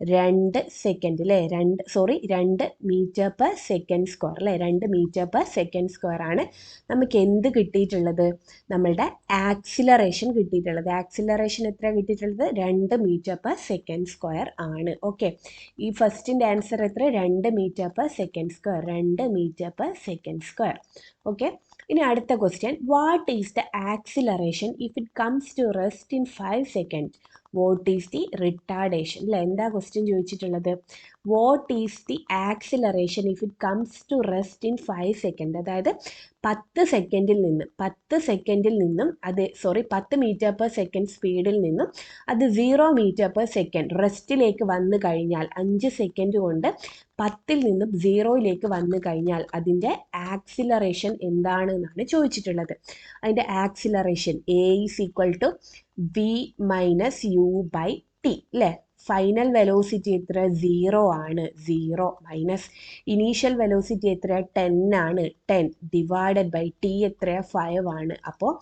2 സെക്കൻഡ് അല്ലേ, 2 മീറ്റർ പെർ സെക്കൻഡ് സ്ക്വയർ അല്ലേ, 2 മീറ്റർ പെർ സെക്കൻഡ് സ്ക്വയർ ആണ് നമുക്ക് എന്ത് കിട്ടിയിട്ടുള്ളത്, നമ്മളുടെ ആക്സിലറേഷൻ കിട്ടിയിട്ടുള്ളത്. ആക്സിലറേഷൻ എത്ര കിട്ടിയിട്ടുള്ളത് 2 മീറ്റർ പെർ സെക്കൻഡ് സ്ക്വയർ ആണ്. ഓക്കെ, ഈ ഫസ്റ്റിൻ്റെ ആൻസർ എത്ര 2 metre per second square, 2 metre per second square. Okay, ഇനി അടുത്ത question, what is the acceleration if it comes to rest in 5 second, what is the retardation അല്ലേ. എന്താ question ചോദിച്ചിട്ടുള്ളത്, what is the acceleration if it comes to rest in 5 second, അതായത് 10 സെക്കൻഡിൽ നിന്നും 10 metre per second സ്പീഡിൽ നിന്നും അത് 0 metre per second റെസ്റ്റിലേക്ക് വന്നു കഴിഞ്ഞാൽ, 5 സെക്കൻഡ് കൊണ്ട് 10ൽ നിന്നും 0യിലേക്ക് വന്നു കഴിഞ്ഞാൽ അതിൻ്റെ ആക്സിലറേഷൻ എന്താണ് എന്നാണ് ചോദിച്ചിട്ടുള്ളത്. അതിൻ്റെ acceleration A is equal to V minus U by T അല്ലേ. ഫൈനൽ വെലോസിറ്റി എത്ര 0 ആണ്, 0 മൈനസ് ഇനീഷ്യൽ വെലോസിറ്റി എത്ര 10 ആണ്, 10 ഡിവൈഡഡ് ബൈ ടി എത്ര 5 ആണ്. അപ്പോൾ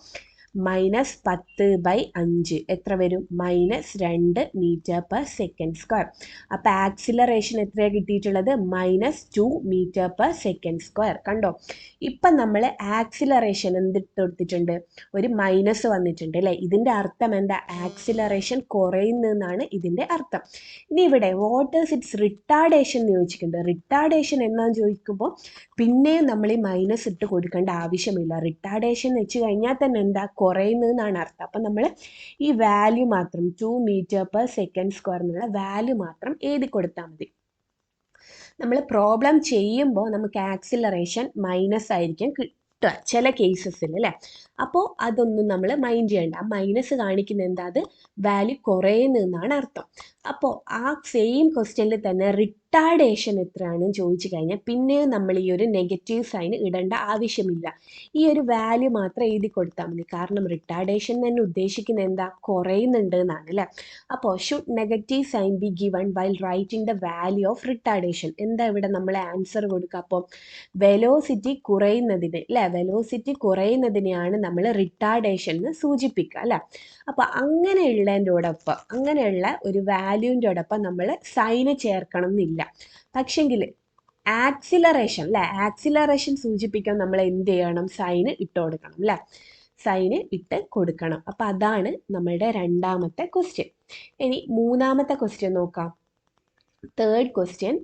-10/5 എത്ര വരും, -2 മീറ്റർ പെർ സെക്കൻഡ് സ്ക്വയർ. അപ്പോൾ ആക്സിലറേഷൻ എത്രയാണ് കിട്ടിയിട്ടുള്ളത്, -2 മീറ്റർ പെർ സെക്കൻഡ് സ്ക്വയർ. കണ്ടോ, ഇപ്പം നമ്മൾ ആക്സിലറേഷൻ എന്തിട്ട് കൊടുത്തിട്ടുണ്ട്, ഒരു മൈനസ് വന്നിട്ടുണ്ട് അല്ലേ. ഇതിൻ്റെ അർത്ഥം എന്താ, ആക്സിലറേഷൻ കുറയുന്നതെന്നാണ് ഇതിൻ്റെ അർത്ഥം. ഇനി ഇവിടെ വാട്ട് ഈസ് ഇറ്റ്സ് റിട്ടാർഡേഷൻ എന്ന് ചോദിച്ചിട്ടുണ്ട്. റിട്ടാർഡേഷൻ എന്നാന്ന് ചോദിക്കുമ്പോൾ പിന്നെയും നമ്മൾ ഈ മൈനസ് ഇട്ട് കൊടുക്കേണ്ട ആവശ്യമില്ല. റിട്ടാർഡേഷൻ വെച്ച് കഴിഞ്ഞാൽ തന്നെ എന്താ, കുറയുന്നതെന്നാണ് അർത്ഥം. അപ്പം നമ്മൾ ഈ വാല്യൂ മാത്രം 2 മീറ്റർ പെർ സെക്കൻഡ് സ്ക്വയർ എന്നുള്ള വാല്യൂ മാത്രം എഴുതി കൊടുത്താൽ മതി. നമ്മൾ പ്രോബ്ലം ചെയ്യുമ്പോൾ നമുക്ക് ആക്സിലറേഷൻ മൈനസ് ആയിരിക്കും കിട്ടുക ചില കേസസിൽ അല്ലേ. അപ്പോൾ അതൊന്നും നമ്മൾ മൈൻഡ് ചെയ്യേണ്ട. ആ മൈനസ് കാണിക്കുന്ന എന്താ, അത് വാല്യൂ കുറയുന്നതെന്നാണ് അർത്ഥം. അപ്പോൾ ആ സെയിം ക്വസ്റ്റ്യനിൽ തന്നെ റിട്ടാർഡേഷൻ എത്രയാണെന്ന് ചോദിച്ചു കഴിഞ്ഞാൽ പിന്നെയും നമ്മൾ ഈ ഒരു നെഗറ്റീവ് സൈൻ ഇടേണ്ട ആവശ്യമില്ല. ഈ ഒരു വാല്യൂ മാത്രം എഴുതി കൊടുത്താൽ മതി. കാരണം റിട്ടാർഡേഷൻ തന്നെ ഉദ്ദേശിക്കുന്നത് എന്താ, കുറയുന്നുണ്ട് എന്നാണ് അല്ലേ. അപ്പോൾ should negative sign be given while writing the value of retardation. എന്താ ഇവിടെ നമ്മൾ ആൻസർ കൊടുക്കുക, അപ്പോൾ വെലോസിറ്റി കുറയുന്നതിന് അല്ലേ, വെലോസിറ്റി കുറയുന്നതിനെയാണ് നമ്മൾ റിട്ടാർഡേഷൻ എന്ന് സൂചിപ്പിക്കുക അല്ലേ. അപ്പോൾ അങ്ങനെയുള്ള ഒരു വാല്യൂൻ്റെയോടൊപ്പം നമ്മൾ സൈന് ചേർക്കണം എന്നില്ല. പക്ഷെങ്കിൽ ആക്സിലറേഷൻ അല്ലേ, ആക്സിലറേഷൻ സൂചിപ്പിക്കാൻ നമ്മൾ എന്ത് ചെയ്യണം, സൈന് ഇട്ട് കൊടുക്കണം അല്ലേ, സൈന് ഇട്ട് കൊടുക്കണം. അപ്പം അതാണ് നമ്മളുടെ രണ്ടാമത്തെ ക്വസ്റ്റ്യൻ. ഇനി മൂന്നാമത്തെ ക്വസ്റ്റ്യൻ നോക്കാം. Third question,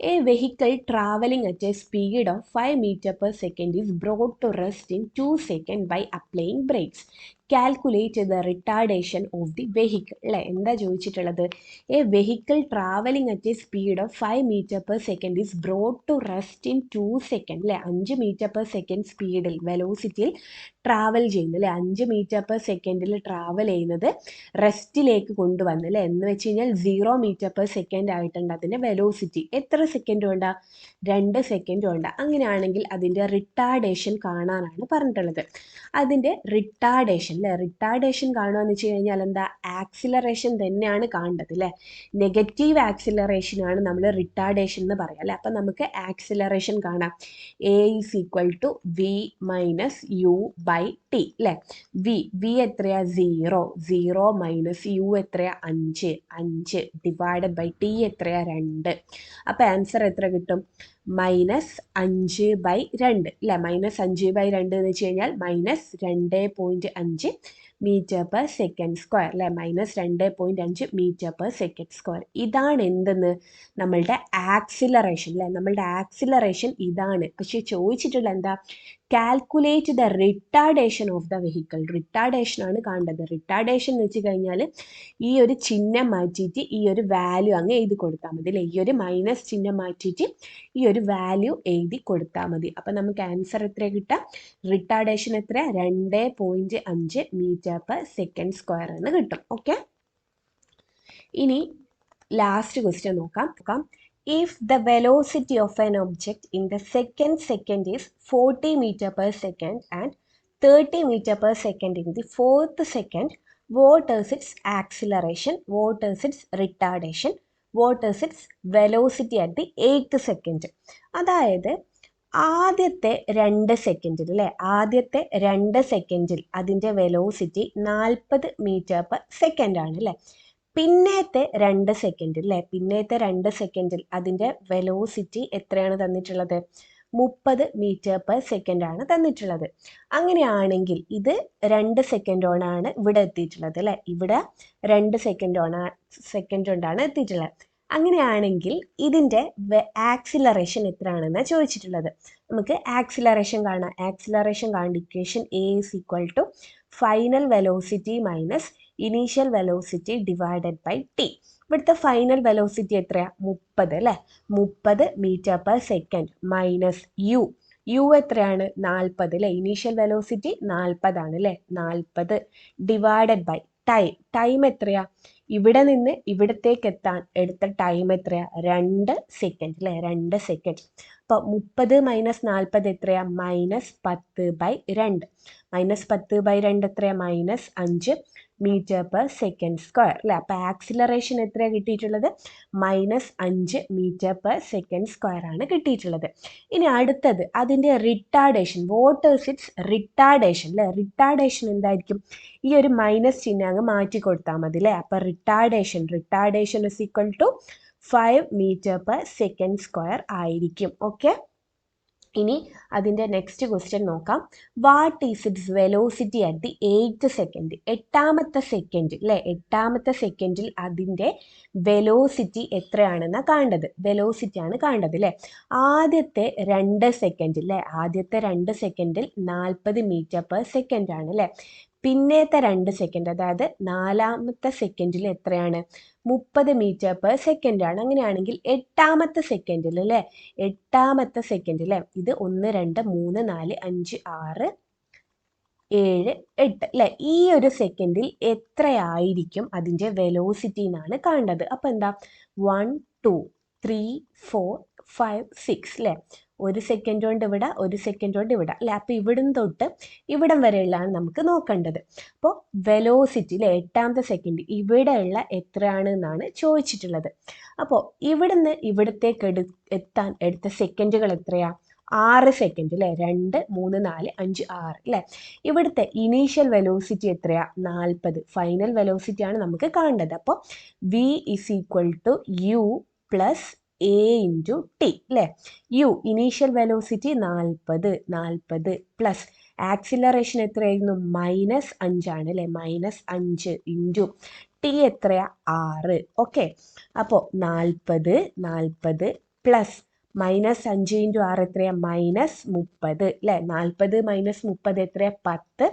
a vehicle traveling at a speed of 5 meter per second is brought to rest in 2 seconds by applying brakes. Calculate the retardation of the vehicle അല്ലേ. എന്താ ചോദിച്ചിട്ടുള്ളത്, a vehicle traveling at a speed of 5 meter per second is brought to rest in 2 seconds അല്ലേ. 5 metre per second സ്പീഡിൽ വെലോസിറ്റിയിൽ travel ചെയ്യുന്നു അല്ലേ. 5 metre per സെക്കൻഡിൽ travel ചെയ്യുന്നത് റെസ്റ്റിലേക്ക് കൊണ്ടുവന്നു അല്ലേ. എന്ന് വെച്ച് കഴിഞ്ഞാൽ 0 മീറ്റർ പെർ സെക്കൻഡ് ആയിട്ടുണ്ട് അതിൻ്റെ വെലോസിറ്റി. എത്ര സെക്കൻഡ് കൊണ്ടാ, 2 സെക്കൻഡ് കൊണ്ടാ. അങ്ങനെയാണെങ്കിൽ അതിൻ്റെ റിട്ടാർഡേഷൻ കാണാനാണ് പറഞ്ഞിട്ടുള്ളത്. അതിൻ്റെ റിട്ടാർഡേഷൻ അല്ലേ, റിട്ടാർഡേഷൻ കാണുകയെന്ന് വെച്ച് കഴിഞ്ഞാൽ എന്താ, ആക്സിലറേഷൻ തന്നെയാണ് കാണേണ്ടത് അല്ലേ. നെഗറ്റീവ് ആക്സിലറേഷനാണ് നമ്മൾ റിട്ടാർഡേഷൻ എന്ന് പറയാം അല്ലേ. അപ്പം നമുക്ക് ആക്സിലറേഷൻ കാണാം. A is equal to V minus U by T അല്ലേ. വി എത്രയാ 0 മൈനസ് U എത്രയാ 5 ഡിവൈഡഡ് ബൈ ടി എത്രയാ 2. അപ്പോൾ ആൻസർ എത്ര കിട്ടും, -5/2 അല്ലേ. -5/2 എന്ന് വെച്ച് കഴിഞ്ഞാൽ -2.5 മീറ്റർ പെർ സെക്കൻഡ് സ്ക്വയർ അല്ലേ. -2.5 മീറ്റർ പെർ സെക്കൻഡ് സ്ക്വയർ. ഇതാണ് എന്തെന്ന്, നമ്മളുടെ ആക്സിലറേഷൻ അല്ലേ. നമ്മളുടെ ആക്സിലറേഷൻ ഇതാണ്. പക്ഷേ ചോദിച്ചിട്ടുള്ള എന്താ, calculate the retardation of the vehicle. Retardation ആണ് കാണേണ്ടത്. റിട്ടാർഡേഷൻ എന്ന് വെച്ച് കഴിഞ്ഞാൽ ഈ ഒരു ചിഹ്നം മാറ്റിയിട്ട് ഈ ഒരു വാല്യൂ അങ്ങ് എഴുതി കൊടുത്താൽ മതി അല്ലേ. ഈ ഒരു മൈനസ് ചിഹ്നം മാറ്റിയിട്ട് ഈ ഒരു വാല്യൂ എഴുതി കൊടുത്താൽ മതി. അപ്പം നമുക്ക് ആൻസർ എത്ര കിട്ടാം, റിട്ടാർഡേഷൻ എത്ര 2.5 മീറ്റർ പെർ സെക്കൻഡ് സ്ക്വയർ എന്ന് കിട്ടും. ഓക്കെ, ഇനി ലാസ്റ്റ് ക്വസ്റ്റ്യൻ നോക്കാം. If the velocity of an object in the second is 40 meter per second and 30 meter per second in the fourth second, what is its acceleration, what is its retardation, what is its velocity at the 8th second? അതായത് ആദ്യത്തെ 2 സെക്കൻഡിൽ അല്ലേ, ആദ്യത്തെ 2 സെക്കൻഡിൽ അതിൻ്റെ velocity 40 metre per second ആണ് അല്ലേ. പിന്നത്തെ 2 സെക്കൻഡിൽ അല്ലേ, പിന്നത്തെ 2 സെക്കൻഡിൽ അതിൻ്റെ വെലോസിറ്റി എത്രയാണ് തന്നിട്ടുള്ളത്? 30 മീറ്റർ പെർ സെക്കൻഡ് ആണ് തന്നിട്ടുള്ളത്. അങ്ങനെയാണെങ്കിൽ ഇത് 2 സെക്കൻഡ് കൊണ്ടാണ് ഇവിടെ എത്തിയിട്ടുള്ളത് അല്ലേ, ഇവിടെ 2 സെക്കൻഡ് കൊണ്ടാണ് എത്തിയിട്ടുള്ളത്. അങ്ങനെയാണെങ്കിൽ ഇതിൻ്റെ ആക്സിലറേഷൻ എത്രയാണെന്ന് ചോദിച്ചിട്ടുള്ളത്. നമുക്ക് ആക്സിലറേഷൻ കാണാം. ആക്സിലറേഷൻ കാണേണ്ട equation A is equal to final velocity minus initial velocity divided by T. ഇവിടുത്തെ ഫൈനൽ വെലോസിറ്റി എത്രയാണ്? 30 അല്ലേ, 30 metre per second minus U എത്രയാണ്? 40 അല്ലേ, ഇനീഷ്യൽ വെലോസിറ്റി 40 ആണ് അല്ലേ, 40 ഡിവൈഡഡ് ബൈ ടൈം എത്രയാ? ഇവിടെ നിന്ന് ഇവിടത്തേക്ക് എത്താൻ എടുത്ത ടൈം എത്രയാ? 2 സെക്കൻഡ് അല്ലേ, 2 സെക്കൻഡ്. അപ്പോൾ 30 മൈനസ് 40 എത്രയാ? -10/2. -10/2 എത്രയാ? -5 മീറ്റർ പെർ സെക്കൻഡ് സ്ക്വയർ അല്ലേ. അപ്പോൾ ആക്സിലറേഷൻ എത്രയാണ് കിട്ടിയിട്ടുള്ളത്? -5 മീറ്റർ പെർ സെക്കൻഡ് സ്ക്വയർ ആണ് കിട്ടിയിട്ടുള്ളത്. ഇനി അടുത്തത് അതിൻ്റെ retardation. What is it's retardation അല്ലേ. റിട്ടാർഡേഷൻ എന്തായിരിക്കും? ഈ ഒരു മൈനസ് ചിഹ്നം അങ്ങ് മാറ്റി കൊടുത്താൽ മതി അല്ലേ. അപ്പോൾ retardation is equal to 5 metre per second square ആയിരിക്കും. ഓക്കെ, ഇനി അതിൻ്റെ നെക്സ്റ്റ് ക്വസ്റ്റ്യൻ നോക്കാം. What is its velocity at the 8th second? 8ാമത്തെ സെക്കൻഡ് അല്ലേ, 8ാമത്തെ സെക്കൻഡിൽ അതിൻ്റെ വെലോസിറ്റി എത്രയാണെന്ന് കാണേണ്ടത്. വെലോസിറ്റി ആണ് കാണേണ്ടത് അല്ലേ. ആദ്യത്തെ 2 സെക്കൻഡ് അല്ലേ, ആദ്യത്തെ 2 സെക്കൻഡിൽ 40 മീറ്റർ പെർ സെക്കൻഡ് ആണ് അല്ലേ. പിന്നത്തെ 2 സെക്കൻഡ്, അതായത് 4ാമത്തെ സെക്കൻഡിൽ എത്രയാണ്? 30 മീറ്റർ പെർ സെക്കൻഡ് ആണ്. അങ്ങനെയാണെങ്കിൽ 8ാമത്തെ സെക്കൻഡിൽ അല്ലേ, 8ാമത്തെ സെക്കൻഡിൽ അല്ലേ, ഇത് 1 2 3 4 5 6 7 8 അല്ലേ, ഈ ഒരു സെക്കൻഡിൽ എത്രയായിരിക്കും അതിൻ്റെ വെലോസിറ്റി എന്നാണ് കാണേണ്ടത്. അപ്പോൾ എന്താ? 1 2 3 4 5 6 അല്ലേ, 1 സെക്കൻഡ് കൊണ്ട് ഇവിടെ, 1 സെക്കൻഡ് കൊണ്ട് ഇവിടെ അല്ലേ. അപ്പോൾ ഇവിടം തൊട്ട് ഇവിടം വരെയുള്ളതാണ് നമുക്ക് നോക്കേണ്ടത്. അപ്പോൾ വെലോസിറ്റി അല്ലേ, 8ാമത്തെ സെക്കൻഡ് ഇവിടെയുള്ള എത്രയാണ് എന്നാണ് ചോദിച്ചിട്ടുള്ളത്. അപ്പോൾ ഇവിടുന്ന് ഇവിടത്തേക്ക് എത്താൻ എടുത്ത സെക്കൻഡുകൾ എത്രയാ? 6 സെക്കൻഡ് അല്ലേ, 2 3 4 5 6 അല്ലേ. ഇവിടുത്തെ ഇനീഷ്യൽ വെലോസിറ്റി എത്രയാ? 40. ഫൈനൽ വെലോസിറ്റി ആണ് നമുക്ക് കാണേണ്ടത്. അപ്പോൾ V is equal to U plus A into T അല്ലേ. U initial velocity 40 plus acceleration എത്രയായിരുന്നു? -5 ആണ് അല്ലേ, -5 ഇൻറ്റു ടി എത്രയാ? 6. ഓക്കെ, അപ്പോൾ 40 പ്ലസ് -5 ഇൻറ്റു 6 എത്രയാ? -30 അല്ലേ. 40 - 30 എത്രയാ? 10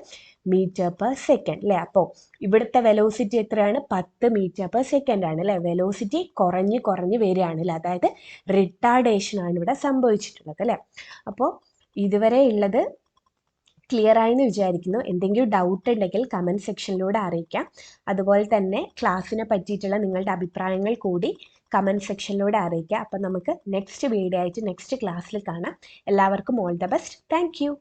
മീറ്റർ പെർ സെക്കൻഡ് അല്ലേ. അപ്പോൾ ഇവിടുത്തെ വെലോസിറ്റി എത്രയാണ്? 10 മീറ്റർ പെർ സെക്കൻഡ് ആണ് അല്ലേ. വെലോസിറ്റി കുറഞ്ഞ് വരികയാണ് അല്ലേ, അതായത് റിട്ടാർഡേഷൻ ആണ് ഇവിടെ സംഭവിച്ചിട്ടുള്ളത് അല്ലേ. അപ്പോൾ ഇതുവരെ ഉള്ളത് ക്ലിയർ ആയെന്ന് വിചാരിക്കുന്നു. എന്തെങ്കിലും ഡൗട്ട് ഉണ്ടെങ്കിൽ കമൻറ്റ് സെക്ഷനിലൂടെ അറിയിക്കാം. അതുപോലെ തന്നെ ക്ലാസ്സിനെ പറ്റിയിട്ടുള്ള നിങ്ങളുടെ അഭിപ്രായങ്ങൾ കൂടി കമൻറ്റ് സെക്ഷനിലൂടെ അറിയിക്കുക. അപ്പം നമുക്ക് നെക്സ്റ്റ് വീഡിയോ ആയിട്ട് നെക്സ്റ്റ് ക്ലാസ്സിൽ കാണാം. എല്ലാവർക്കും all the best. Thank you.